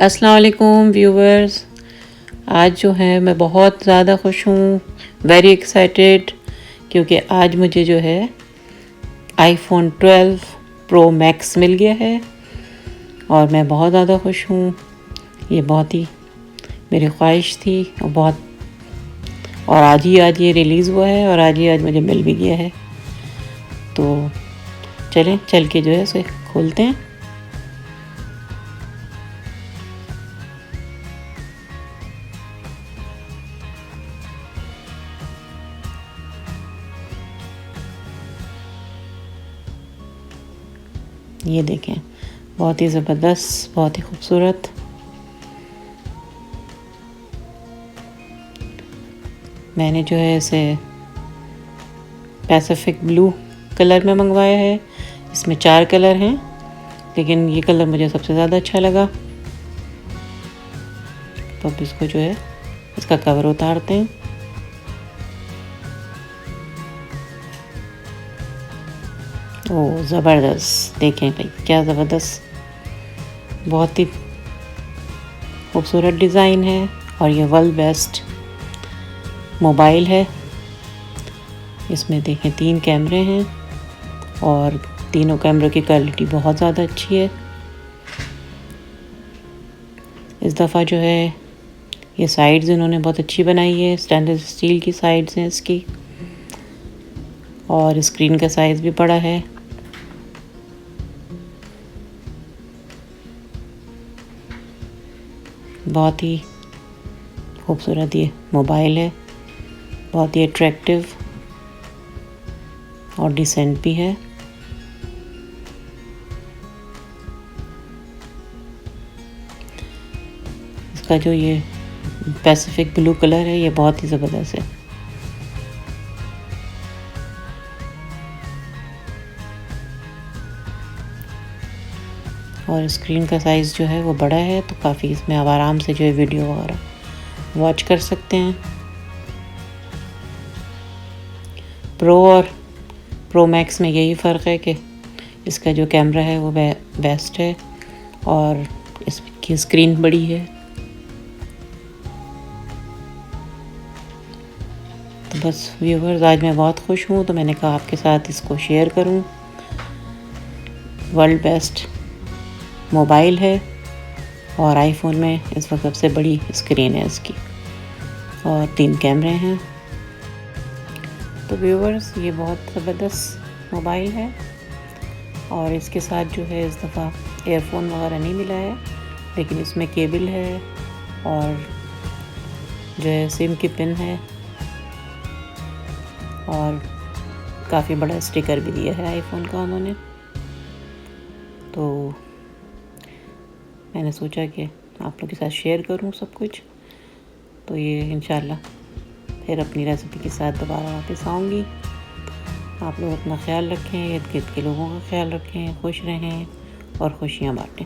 अस्सलाम वालेकुम व्यूवर्स। आज जो है मैं बहुत ज़्यादा खुश हूँ, वेरी एक्साइटेड, क्योंकि आज मुझे जो है आईफोन 12 प्रो मैक्स मिल गया है और मैं बहुत ज़्यादा खुश हूँ। ये बहुत ही मेरी ख्वाहिश थी और आज ये रिलीज़ हुआ है और आज मुझे मिल भी गया है। तो चल के जो है उसे खोलते हैं। ये देखें, बहुत ही ज़बरदस्त, बहुत ही खूबसूरत। मैंने जो है इसे पैसिफिक ब्लू कलर में मंगवाया है। इसमें 4 कलर हैं, लेकिन ये कलर मुझे सबसे ज़्यादा अच्छा लगा। तो अब इसको जो है इसका कवर उतारते हैं। ओह ज़बरदस्त, देखें भाई क्या ज़बरदस्त, बहुत ही खूबसूरत डिज़ाइन है। और ये वर्ल्ड बेस्ट मोबाइल है। इसमें देखें 3 कैमरे हैं और तीनों कैमरों की क्वालिटी बहुत ज़्यादा अच्छी है। इस दफ़ा जो है ये साइड्स इन्होंने बहुत अच्छी बनाई है, स्टेनलेस स्टील की साइड्स हैं इसकी, और स्क्रीन का साइज़ भी बड़ा है। बहुत ही खूबसूरत ये मोबाइल है, बहुत ही अट्रैक्टिव और डिसेंट भी है। इसका जो ये पैसिफिक ब्लू कलर है ये बहुत ही ज़बरदस्त है। और स्क्रीन का साइज़ जो है वो बड़ा है, तो काफ़ी इसमें आप आराम से जो है वीडियो वगैरह वॉच कर सकते हैं। प्रो और प्रो मैक्स में यही फ़र्क है कि इसका जो कैमरा है वो बेस्ट है और इसकी स्क्रीन बड़ी है। तो बस व्यूवर्स, आज मैं बहुत खुश हूँ, तो मैंने कहा आपके साथ इसको शेयर करूँ। वर्ल्ड बेस्ट मोबाइल है और आईफोन में इस वक्त सबसे बड़ी स्क्रीन है इसकी, और 3 कैमरे हैं। तो व्यूवर्स, ये बहुत ज़बरदस्त मोबाइल है और इसके साथ जो है इस दफ़ा एयरफोन वगैरह नहीं मिला है, लेकिन इसमें केबल है और जो है सिम की पिन है और काफ़ी बड़ा स्टिकर भी दिया है आईफोन का उन्होंने। तो मैंने सोचा कि आप लोग के साथ शेयर करूं सब कुछ। तो ये इंशाल्लाह फिर अपनी रेसिपी के साथ दोबारा वापस आऊँगी। आप लोग अपना ख्याल रखें, इर्द गिर्द के लोगों का ख्याल रखें, खुश रहें और खुशियाँ बांटें।